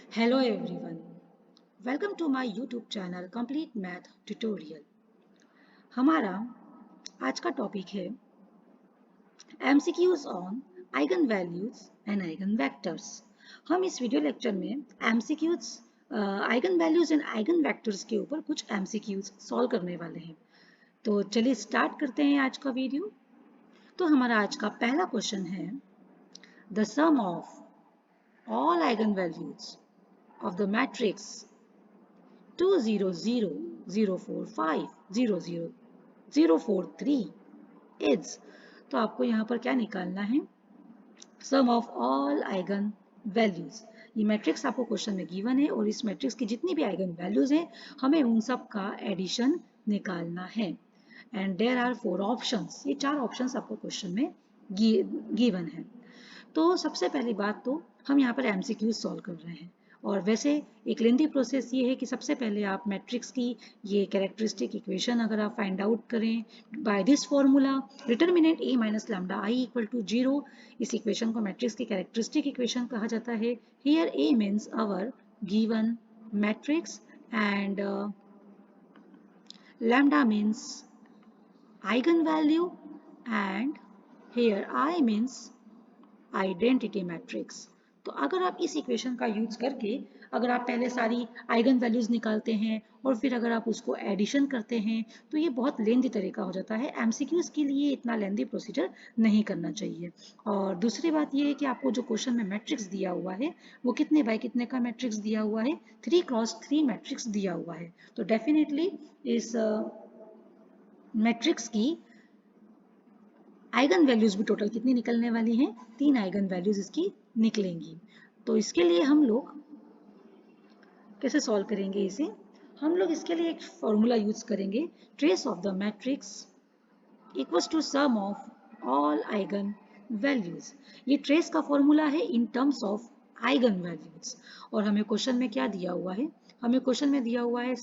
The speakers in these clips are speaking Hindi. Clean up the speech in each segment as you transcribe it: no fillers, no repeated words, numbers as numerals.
Hello everyone, welcome to my YouTube channel Complete Math Tutorial। हमारा आज का टॉपिक है MCQs on eigen values and eigen vectors. हम इस वीडियो लेक्चर में MCQs eigen values and eigen vectors के ऊपर कुछ MCQs सॉल्व करने वाले हैं। तो चलिए स्टार्ट करते हैं आज का वीडियो। तो हमारा आज का पहला क्वेश्चन है the sum of all eigen values of the matrix 2 0 0 0 4 5 0 0 0 4 3 is, तो आपको यहाँ पर क्या निकालना है? Sum of all eigen values. ये मैट्रिक्स आपको क्वेश्चन में गिवन है और इस मैट्रिक्स की जितनी भी आइगन वैल्यूज हैं हमें उन सब का एडिशन निकालना है। एंड देयर आर 4 ऑप्शंस, ये 4 ऑप्शंस आपको क्वेश्चन में गिवन है। तो सबसे पहली बात तो हम यहाँ पर MCQ सॉल्व कर रहे हैं और वैसे एक लेंथी प्रोसेस ये है कि सबसे पहले आप मैट्रिक्स की ये कैरेक्टरिस्टिक इक्वेशन अगर आप फाइंड आउट करें by this formula determinant A minus lambda I equal to 0, इस इक्वेशन को मैट्रिक्स की कैरेक्टरिस्टिक इक्वेशन कहा जाता है। Here A means our given matrix and lambda means eigenvalue and here I means identity matrix. तो अगर आप इस इक्वेशन का यूज करके अगर आप पहले सारी आइगन वैल्यूज निकालते हैं और फिर अगर आप उसको एडिशन करते हैं तो ये बहुत लेंदी तरीका हो जाता है। MCQs के लिए इतना लेंदी प्रोसीजर नहीं करना चाहिए। और दूसरी बात ये है कि आपको जो क्वेश्चन में मैट्रिक्स दिया हुआ है वो कितने बाय कितने का मैट्रिक्स दिया हुआ है? 3x3 मैट्रिक्स दिया हुआ है। तो डेफिनेटली इस मैट्रिक्स की आइगन वैल्यूज भी टोटल कितनी निकलने वाली हैं? 3 आइगन वैल्यूज इसकी निकलेंगी। तो इसके लिए हम लोग कैसे सॉल्व करेंगे इसे? हम लोग इसके लिए एक फॉर्मूला यूज करेंगे, trace of the matrix equals to sum of all eigen values. ये ट्रेस का फॉर्मूला है in terms of eigen values. और हमें क्वेश्चन में क्या दिया हुआ है? हमें क्वेश्चन में दिया हुआ है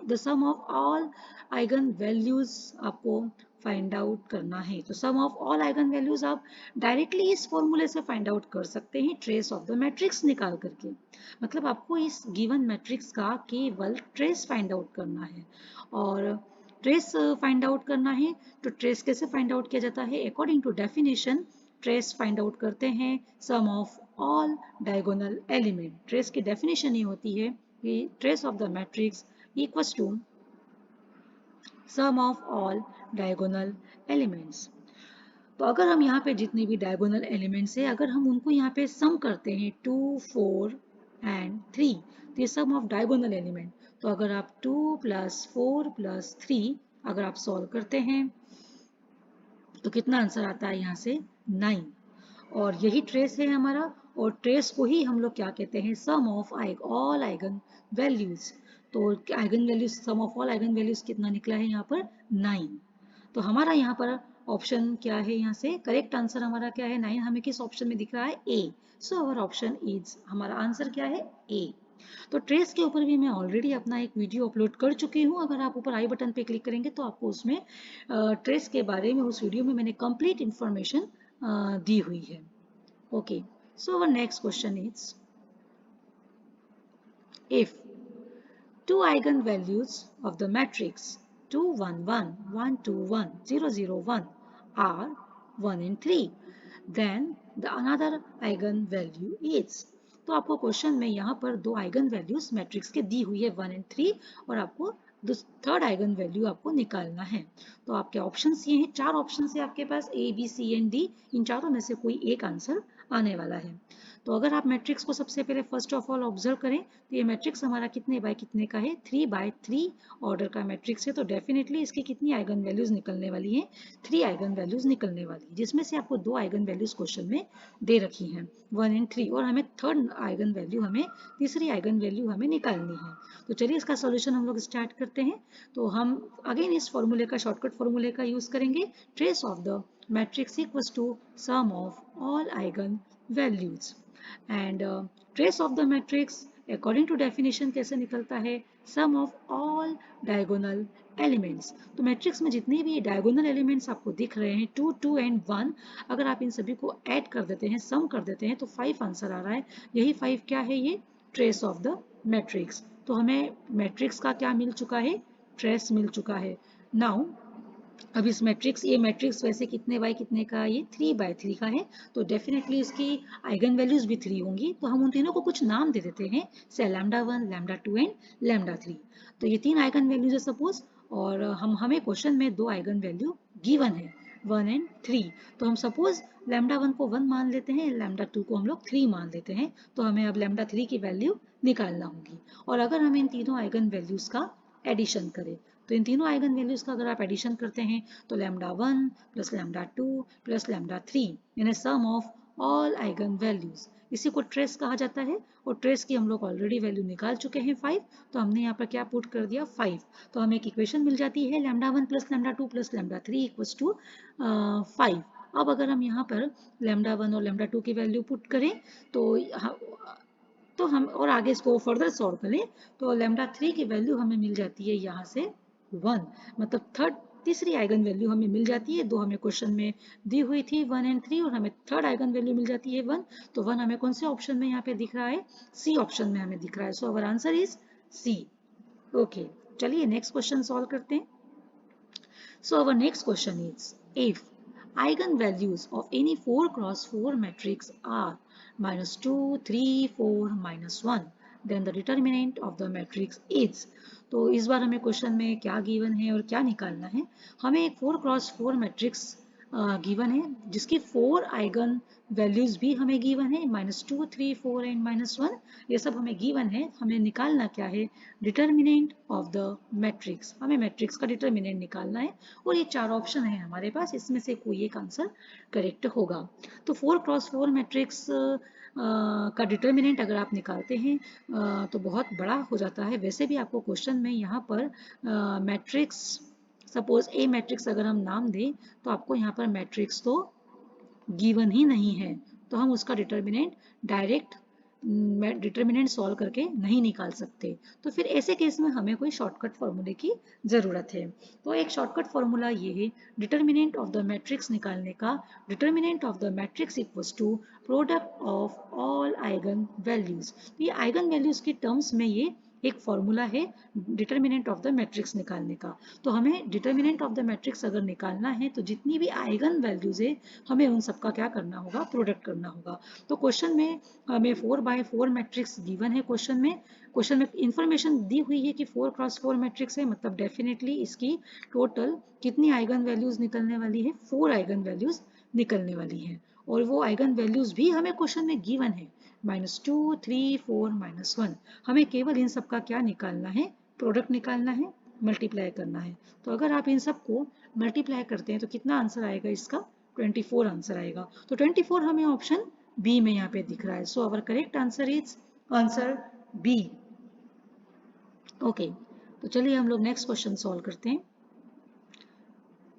the sum of all eigen values आपको फाइंड आउट करना है। तो sum of all eigen values आप डायरेक्टली इस फॉर्मूले से फाइंड आउट कर सकते हैं ट्रेस ऑफ द मैट्रिक्स निकाल करके। मतलब आपको इस गिवन मैट्रिक्स का केवल ट्रेस फाइंड आउट करना है। और ट्रेस फाइंड आउट करना है तो ट्रेस कैसे फाइंड आउट किया जाता है? According to definition trace find out करते हैं sum of all diagonal element. Trace की डेफिनेशन ये होती है कि trace of the matrix equals to sum of all diagonal elements. तो अगर हम यहाँ पे जितने भी डायगोनल एलिमेंट्स है अगर हम उनको यहाँ पे सम करते हैं 2 4 एंड 3, तो ये सम ऑफ डायगोनल एलिमेंट। तो अगर आप 2 + 4 + 3 अगर आप सॉल्व करते हैं तो कितना आंसर आता है यहाँ से? 9। और यही ट्रेस है हमारा और ट्रेस को ही हम लोग क्या कहते हैं? Sum of all eigen values. तो eigen values some of all eigen values कितना निकला है यहाँ पर? 9। तो हमारा यहाँ पर ऑप्शन क्या है? यहाँ से करेक्ट आंसर हमारा क्या है? 9 हमें किस ऑप्शन में दिख रहा है? ए। सो अवर ऑप्शन इज, हमारा आंसर क्या है? ए। तो ट्रेस के ऊपर भी मैं ऑलरेडी अपना एक वीडियो अपलोड कर चुकी हूँ। अगर आप ऊपर आई बटन पे क्लिक करेंगे तो आपको उसमें ट्रेस के बारे में उस वीडियो में मैंने कंप्लीट इंफॉर्मेशन दी हुई है। Okay, so our next question is if two eigenvalues of the matrix 2 1 1 1 2 1 0 0 1 are 1 and 3, then the another eigenvalue is। तो आपको क्वेश्चन में यहाँ पर दो आइगन वैल्यूज मैट्रिक्स के दी हुई है 1 एंड 3 और आपको थर्ड आइगन वैल्यू आपको निकालना है। तो आपके ऑप्शंस ये हैं, 4 ऑप्शन है आपके पास A B C and D। इन चारों में से कोई एक आंसर आने वाला है। तो अगर आप मैट्रिक्स को सबसे पहले फर्स्ट ऑफ ऑल ऑब्जर्व करें तो ये मैट्रिक्स हमारा कितने बाय कितने का है? 3 बाय 3 ऑर्डर का मैट्रिक्स है। तो डेफिनेटली इसकी कितनी आइगन वैल्यूज निकलने वाली है? 3 आइगन वैल्यूज निकलने वाली है, जिसमें से आपको 2 आइगन वैल्यूज क्वेश्चन में दे रखी हैं 1 एंड 3, और हमें थर्ड आइगन वैल्यू तीसरी आइगन वैल्यू हमें निकालनी है। तो चलिए इसका सॉल्यूशन हम लोग स्टार्ट करते हैं। तो हम अगेन इस फॉर्मूले का शॉर्टकट फॉर्मूले का यूज करेंगे, trace of the matrix equals to sum of all eigen values. And trace of the matrix according to definition कैसे निकलता है? Sum of all diagonal elements. तो मैट्रिक्स में जितने भी डायगोनल एलिमेंट्स आपको दिख रहे हैं 2, 2 एंड 1, अगर आप इन सभी को ऐड कर देते हैं, सम कर देते हैं, तो 5 आंसर आ रहा है। यही 5 क्या है? ये ट्रेस ऑफ द मैट्रिक्स। तो हमें मैट्रिक्स का क्या मिल चुका है? ट्रेस मिल चुका है। नाउ अब इस मैट्रिक्स, ये मैट्रिक्स वैसे कितने बाय कितने का? ये 3 बाय 3 का है, तो डेफिनेटली इसकी आइगन वैल्यूज भी 3 होंगी। तो हम उन तीनों को कुछ नाम दे देते हैं, से लैम्डा 1, लैम्डा 2 एंड लैम्डा 3। तो ये 3 आइगन वैल्यूज है सपोज, और हमें क्वेश्चन में 2 आइगन वैल्यू गिवन है, 1 एंड 3। तो हम सपोज लैम्डा 1 को 1 मान लेते हैं, लैम्डा 2 को हम लोग 3 मान लेते हैं। तो हमें अब लैम्डा 3 की वैल्यू निकालना होगी। और अगर हम इन तीनों आइगन वैल्यूज का एडिशन करें, तो इन तीनों आइगन वैल्यूज का अगर आप एडिशन करते हैं, तो lambda 1 plus lambda 2 plus lambda 3 यानी सम ऑफ ऑल आइगन वैल्यूज, इसी को ट्रेस कहा जाता है। और ट्रेस की हम लोग ऑलरेडी वैल्यू निकाल चुके हैं 5, तो हमने यहाँ पर क्या पुट कर दिया? 5। तो हमें एक इक्वेशन मिल जाती है, lambda 1 plus lambda 2 plus lambda 3 equals to 5। अब अगर हम यहाँ पर लैम्डा 1 और लैम्डा 2 की वैल्यू पुट करें, तो हम और आगे इसको फर्दर सॉल्व करें, तो लैम्डा 3 की वैल्यू हमें मिल जाती है यहाँ से 1, मतलब तीसरी आइगन वैल्यू हमें मिल जाती है। दो हमें क्वेश्चन में दी हुई थी 1 एंड 3, और हमें थर्ड आइगन वैल्यू मिल जाती है 1। तो 1 हमें कौन से ऑप्शन में यहाँ पे दिख रहा है? सी ऑप्शन में हमें दिख रहा है। So our answer is C. Okay, चलिए नेक्स्ट क्वेश्चन सॉल्व करते हैं। So our next question is, if eigenvalues of any 4 cross 4 matrix are minus 2, 3, 4, minus 1, then the determinant of the matrix is। तो इस बार हमें क्वेश्चन में क्या गिवन है और क्या निकालना है? हमें एक 4 क्रॉस 4 मैट्रिक्स गिवन है, जिसकी 4 आइगन वैल्यूज भी हमें गिवन है, -2, 3, 4 एंड -1, ये सब हमें गिवन है। हमें निकालना क्या है? Determinant of the matrix. हमें मैट्रिक्स का डिटर्मिनेंट निकालना है, और ये 4 ऑप्शन है हमारे पास, इसमें से कोई एक आंसर करेक्ट होगा। तो 4 क्रॉस 4 मैट्रिक्स का डिटर्मिनेंट अगर आप निकालते हैं तो बहुत बड़ा हो जाता है। वैसे भी आपको क्वेश्चन में यहाँ पर मैट्रिक्स, सपोज ए मैट्रिक्स अगर हम नाम दें, तो आपको यहाँ पर मैट्रिक्स तो गिवन ही नहीं है, तो हम उसका डिटर्मिनेंट डायरेक्ट डिटर्मिनेंट सॉल्व करके नहीं निकाल सकते। तो फिर ऐसे केस में हमें कोई शॉर्टकट फॉर्मूले की ज़रूरत है। तो एक शॉर्टकट फॉर्मूला ये है डिटर्मिनेंट ऑफ द मैट्रिक्स निकालने का। Determinant of the matrix equals to product of all eigen values. तो ये आइगन वैल्यूज की टर्म्स में ये एक फॉर्मूला है डिटर्मिनेंट ऑफ द मैट्रिक्स निकालने का। तो हमें डिटर्मिनेंट ऑफ द मैट्रिक्स अगर निकालना है, तो जितनी भी आइगन वैल्यूज है हमें उन सबका क्या करना होगा? प्रोडक्ट करना होगा। तो क्वेश्चन में हमें 4 बाय 4 मैट्रिक्स गिवन है। क्वेश्चन में इंफॉर्मेशन दी हुई है कि 4 क्रॉस 4 मैट्रिक्स है, मतलब डेफिनेटली इसकी टोटल कितनी आइगन वैल्यूज निकलने वाली है? 4 आइगन वैल्यूज निकलने वाली है। और वो आइगन वैल्यूज भी हमें क्वेश्चन में गिवन है, -2, 3, 4, -1। हमें केवल इन सब का क्या निकालना है? प्रोडक्ट निकालना है, मल्टीप्लाई करना है। तो अगर आप इन सबको मल्टीप्लाई करते हैं, तो कितना आंसर आएगा इसका? 24 आंसर आएगा। तो 24 हमें ऑप्शन बी में यहाँ पे दिख रहा है। So our correct answer is answer B. Okay, तो चलिए हम लोग नेक्स्ट क्वेश्चन सॉल्व करते हैं।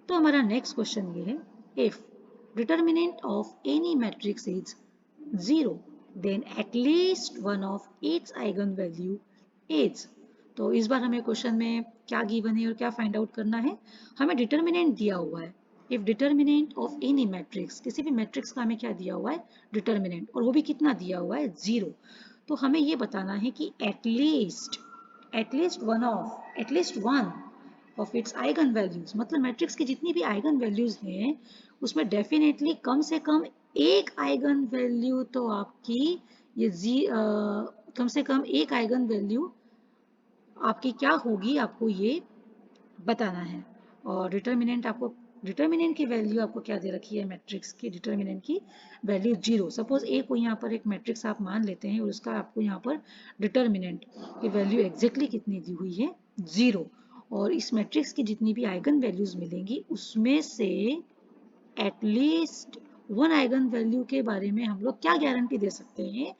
तो हमारा नेक्स्ट क्वेश्चन ये है, if determinant of any matrix is 0, then at least one of its eigen value is. तो इस बार हमें क्वेश्चन में क्या गिवन है और क्या फाइंड आउट करना है? हमें डिटर्मिनेंट दिया हुआ है। If determinant of any matrix, किसी भी मैट्रिक्स का हमें क्या दिया हुआ है? डिटर्मिनेंट, और वो भी कितना दिया हुआ है? 0। तो हमें ये बताना है कि at least one of its eigen values, मतलब मैट्रिक्स की जितनी भी आइगन वैल्यूज हैं, उसमें डेफिनेटली कम से कम एक आइगन वैल्यू तो आपकी कम से कम एक आइगन वैल्यू आपकी क्या होगी, आपको ये बताना है। और डिटर्मिनेंट की वैल्यू आपको क्या दे रखी है? मैट्रिक्स की डिटर्मिनेंट की वैल्यू 0। सपोज ए को यहाँ पर एक मैट्रिक्स आप मान लेते हैं, और उसका आपको यहाँ पर डिटर्मिनेंट की वैल्यू एग्जैक्टली कितनी दी हुई है? 0। और इस मैट्रिक्स की जितनी भी आइगन वैल्यूज मिलेंगी, उसमें से एटलीस्ट वन आइगन वैल्यू के बारे में हम लोग क्या गारंटी दे सकते हैं?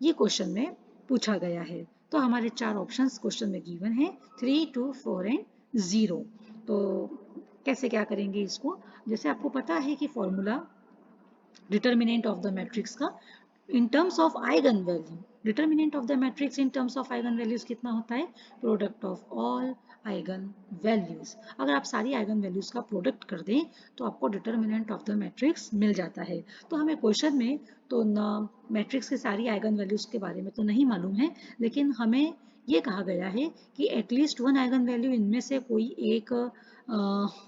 ये क्वेश्चन में पूछा गया है। तो हमारे 4 ऑप्शंस क्वेश्चन में गिवन है, 3, 2, 4 एंड 0। तो कैसे क्या करेंगे इसको? जैसे आपको पता है कि formula determinant of the matrix का in terms of eigen value, determinant of the matrix in terms of eigen values कितना होता है? Product of all eigen values. अगर आप सारी आइगन वैल्यूज का प्रोडक्ट कर दें तो आपको डिटर्मिनेंट ऑफ द मैट्रिक्स मिल जाता है। तो हमें क्वेश्चन में तो ना मैट्रिक्स की सारी आइगन वैल्यूज के बारे में तो नहीं मालूम है, लेकिन हमें ये कहा गया है कि एटलीस्ट वन आइगन वैल्यू इनमें से कोई एक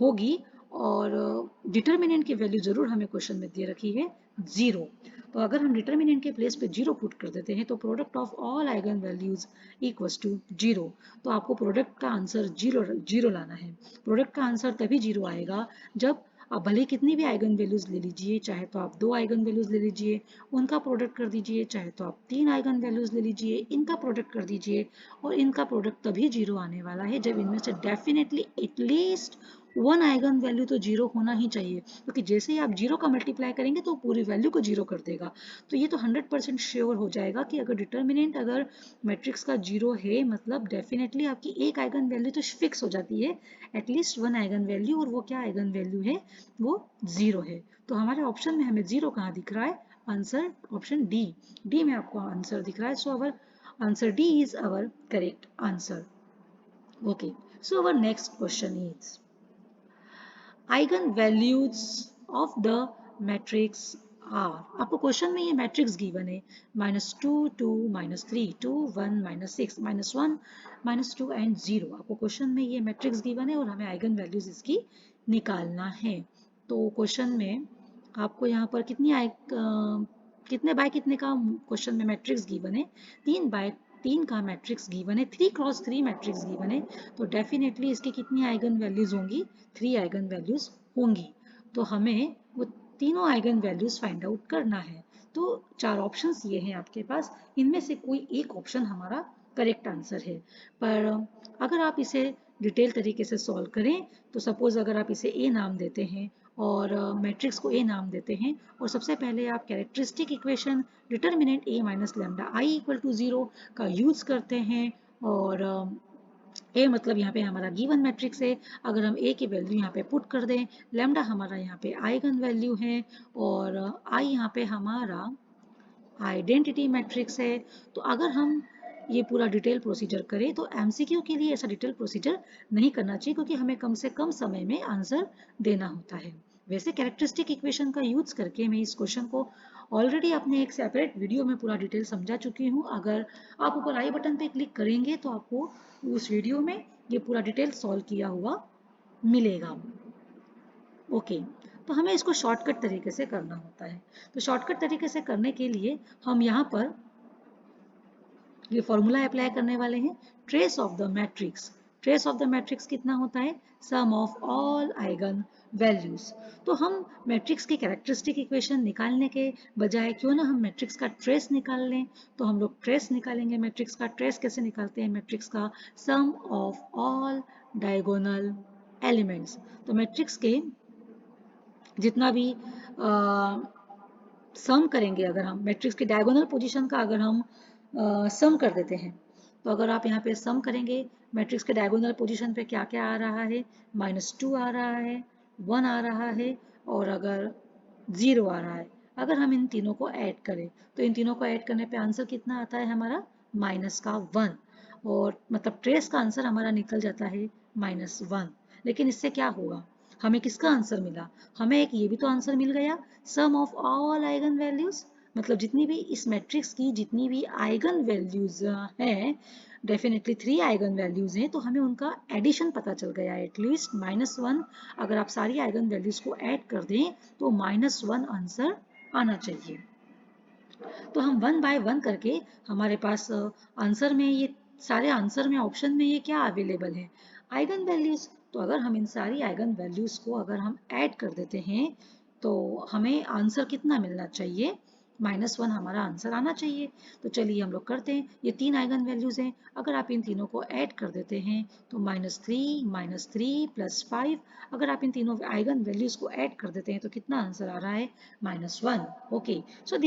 होगी, और डिटर्मिनेंट की वैल्यू जरूर हमें क्वेश्चन में दे रखी है 0। तो अगर हम डिटर्मिनेंट के प्लेस पे 0 पुट कर देते हैं तो product of all eigen values equals to 0। तो आपको प्रोडक्ट का आंसर 0 लाना है। प्रोडक्ट का आंसर तभी 0 आएगा जब आप भले कितनी भी आइगन वैल्यूज ले लीजिए, चाहे तो आप 2 आइगन वैल्यूज ले लीजिए उनका प्रोडक्ट कर दीजिए, चाहे तो आप 3 आइगन वैल्यूज ले लीजिए इनका प्रोडक्ट कर दीजिए, और इनका प्रोडक्ट तभी 0 आने वाला है जब इनमें से definitely at least one eigen value तो 0 होना ही चाहिए, क्योंकि जैसे ही आप 0 का मल्टीप्लाई करेंगे तो पूरी वैल्यू को 0 कर देगा। तो ये तो 100% श्योर हो जाएगा कि अगर डिटर्मिनेंट अगर मैट्रिक्स का 0 है, मतलब डेफिनेटली आपकी एक आइगन वैल्यू तो फिक्स हो जाती है, एटलीस्ट वन आइगन वैल्यू, और वो क्या आइगन वैल्यू है, वो 0 है। तो हमारे ऑप्शन में हमें 0 कहाँ दिख रहा है? आंसर ऑप्शन डी में आपको आंसर दिख रहा है। So our answer D is our correct answer. Okay, so our next question is eigen values of the matrix are. आपको क्वेश्चन में ये मैट्रिक्स गिवन है -2 2 -3 2 1 -6 -1 -2 एंड 0। आपको क्वेश्चन में ये मैट्रिक्स गिवन है और हमें आइगन वैल्यूज इसकी निकालना है। तो क्वेश्चन में आपको यहाँ पर कितने बाय कितने का क्वेश्चन में मैट्रिक्स गिवन है? 3 बाय 3 का मैट्रिक्स गिवन है, 3 क्रॉस 3 मैट्रिक्स गिवन है। तो डेफिनेटली इसकी कितनी आइगन वैल्यूज होंगी? 3 आइगन वैल्यूज होंगी। तो हमें वो तीनों आइगन वैल्यूज फाइंड आउट करना है। तो 4 ऑप्शंस ये हैं आपके पास, इनमें से कोई एक ऑप्शन हमारा करेक्ट आंसर है। पर अगर आप इसे डिटेल तरीके से सॉल्व करें तो सपोज अगर आप इसे ए नाम देते हैं और मैट्रिक्स को ए नाम देते हैं, और सबसे पहले आप characteristic equation determinant A minus lambda I equal to 0 का यूज करते हैं, और ए मतलब यहाँ पे हमारा गिवन मैट्रिक्स है, अगर हम ए की वैल्यू यहाँ पे पुट कर दें, लैम्डा हमारा यहाँ पे आइगन वैल्यू है, और आई यहाँ पे हमारा आइडेंटिटी मैट्रिक्स है। तो अगर हम ये पूरा डिटेल प्रोसीजर करें तो एमसीक्यू के लिए ऐसा डिटेल प्रोसीजर नहीं करना चाहिए, क्योंकि हमें कम से कम समय में आंसर देना होता है। वैसे कैरेक्टरिस्टिक इक्वेशन का यूज करके मैं इस क्वेश्चन को ऑलरेडी अपने एक सेपरेट वीडियो में पूरा डिटेल समझा चुकी हूँ। अगर आप ऊपर आई बटन पे क्लिक करेंगे तो आपको उस वीडियो में ये पूरा डिटेल सॉल्व किया हुआ मिलेगा। ओके, तो हमें इसको शॉर्टकट तरीके से करना होता है। तो शॉर्टकट तरीके से करने के लिए हम यहाँ पर ये फॉर्मूला अप्लाई करने वाले हैं, trace of the matrix. Trace of the matrix कितना होता है? Sum of all eigen values. तो हम मैट्रिक्स की कैरेक्टरिस्टिक इक्वेशन निकालने के बजाय क्यों ना हम मैट्रिक्स का ट्रेस निकाल लें। तो हम लोग ट्रेस निकालेंगे। मैट्रिक्स का ट्रेस कैसे निकालते हैं? मैट्रिक्स का सम ऑफ ऑल डायगोनल एलिमेंट्स। तो मैट्रिक्स के जितना भी सम करेंगे, अगर हम मैट्रिक्स के डायगोनल पोजीशन का अगर हम सम कर देते हैं, तो अगर आप यहाँ पे सम करेंगे मैट्रिक्स के डायगोनल पोजीशन पे क्या क्या आ रहा है? -2 आ रहा है, 1 आ रहा है, और अगर 0 आ रहा है। अगर हम इन तीनों को ऐड करें तो इन तीनों को ऐड करने पे आंसर कितना आता है हमारा? -1। और मतलब ट्रेस का आंसर हमारा निकल जाता है -1। लेकिन इससे क्या होगा? हमें किसका आंसर मिला? हमें एक ये भी तो आंसर मिल गया, सम ऑफ ऑल आइगन वैल्यूज। मतलब जितनी भी इस मैट्रिक्स की जितनी भी आइगन वैल्यूज हैं, डेफिनेटली 3 आइगन वैल्यूज हैं, तो हमें उनका एडिशन पता चल गया है। एटलीस्ट -1 अगर आप सारी आइगन वैल्यूज को ऐड कर दें तो -1 आंसर आना चाहिए। तो हम 1 बाय 1 करके हमारे पास आंसर में ये सारे आंसर में ऑप्शन में ये क्या अवेलेबल है? Eigen values. तो अगर हम इन सारी आइगन वैल्यूज को अगर हम ऐड कर देते हैं तो हमें आंसर कितना मिलना चाहिए? -1 हमारा आंसर आना चाहिए। तो चलिए हम लोग करते हैं। ये 3 आइगन वैल्यूज हैं, अगर आप इन तीनों को ऐड कर देते हैं तो -3 प्लस 5, अगर आप इन तीनों आइगन वैल्यूज को ऐड कर देते हैं तो कितना आंसर आ रहा है? -1। ओके, सो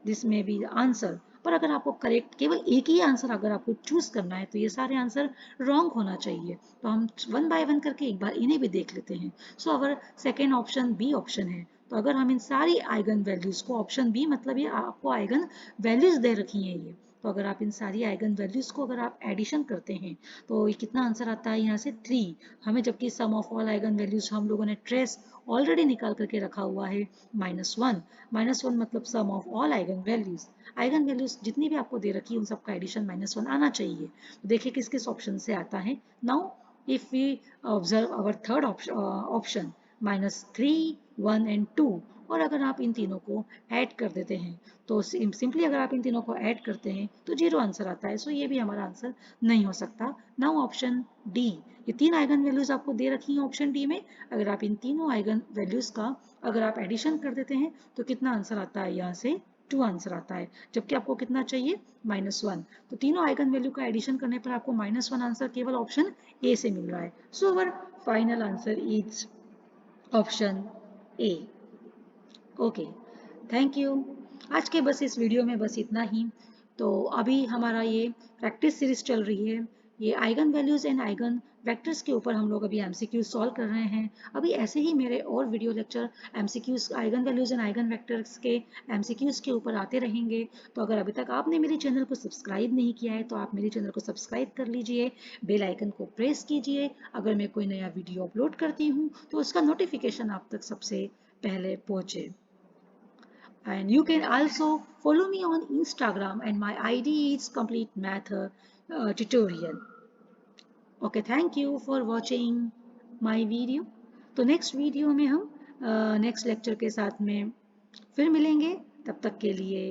दिस में बी आंसर। पर अगर आपको करेक्ट केवल एक ही आंसर अगर आपको चूज करना है तो ये सारे आंसर रॉन्ग होना चाहिए। तो हम 1 बाय 1 करके एक बार इन्हें भी देख लेते हैं। So our second option B option है। तो अगर हम इन सारी आइगन वैल्यूज को ऑप्शन बी मतलब ये आपको आइगन वैल्यूज दे रखी हैं, तो अगर आप इन सारी आइगन वैल्यूज को अगर आप एडिशन करते हैं तो ये कितना आंसर आता है यहाँ से 3। हमें जबकि सम ऑफ ऑल आइगन वैल्यूज हम लोगों ने ट्रेस ऑलरेडी निकाल करके रखा हुआ है -1। -1 मतलब sum of all eigen values. Eigen values जितनी भी आपको दे रखी है उन सबका एडिशन -1 आना चाहिए। तो देखिए किस किस ऑप्शन से आता है। Now if we observe our third option -3, 1 and 2, और अगर आप इन तीनों को ऐड कर देते हैं तो सिंपली अगर आप इन तीनों को ऐड करते हैं तो 0 आंसर आता है। सो ये भी हमारा आंसर नहीं हो सकता। नाउ ऑप्शन डी, ये 3 आइगन वैल्यूज आपको दे रखी हैं ऑप्शन डी में। अगर आप इन तीनों आइगन वैल्यूज का अगर आप एडिशन कर देते हैं तो कितना आंसर आता है यहाँ से 2 आंसर आता है, जबकि आपको कितना चाहिए -1। तो तीनों आइगन वैल्यू का एडिशन करने पर आपको -1 आंसर केवल ऑप्शन ए से मिल रहा है। So our final answer is option A. Okay, thank you. आज के बस इस वीडियो में बस इतना ही। तो अभी हमारा ये प्रैक्टिस सीरीज चल रही है, ये eigen values and eigen vectors के ऊपर हम लोग अभी एमसीक्यूज सॉल्व कर रहे हैं। अभी ऐसे ही मेरे और video lecture MCQs eigen values and eigen vectors के एमसीक्यूज के ऊपर आते रहेंगे। तो अगर अभी तक आपने मेरे चैनल को सब्सक्राइब नहीं किया है तो आप मेरे चैनल को सब्सक्राइब कर लीजिए, बेल आइकन को प्रेस कीजिए। अगर मैं कोई नया वीडियो अपलोड करती हूँ तो उसका नोटिफिकेशन आप तक सबसे पहले पहुँचे। And you can also follow me on Instagram and my ID is complete math tutorial. Okay, thank you for watching my video. तो नेक्स्ट वीडियो में हम नेक्स्ट लेक्चर के साथ में फिर मिलेंगे। तब तक के लिए